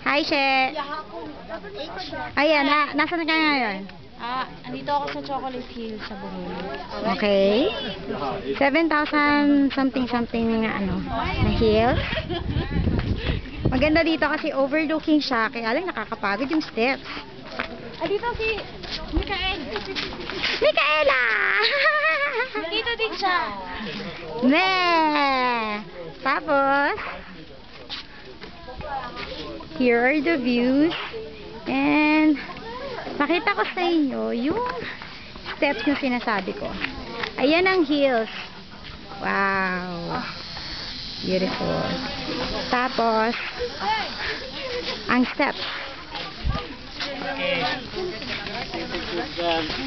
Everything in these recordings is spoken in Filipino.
Hi, She. Ayan, nasaan ka ngayon? Andito ako sa Chocolate Hill sa Bohol. Okay. 7,000 something na hill. Maganda dito kasi overlooking siya. Kaya lang nakakapagod yung steps. Dito si Micaela! Dito din siya. Ne! Tapos, here are the views. And, makita ko sa inyo yung steps na sinasabi ko. Ayan ang hills. Wow! Beautiful. Tapos, ang steps.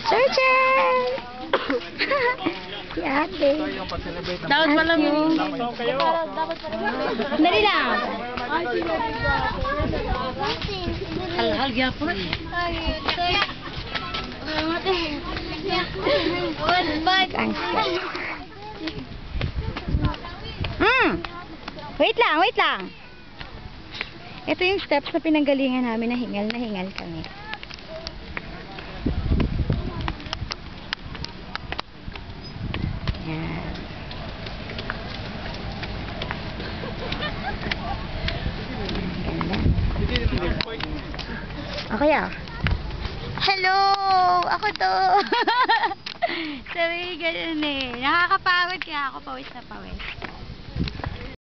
Churchill! Si ate. Dapat pala yung... Dali lang. Hal gyapon. Ang steps. Wait lang. Ito yung steps na pinanggalingan namin na hingal kami. Yan. Ganda. Okay Hello! Ako to! Sabi ganun eh. Nakakapagod kaya ako pawis na pawis.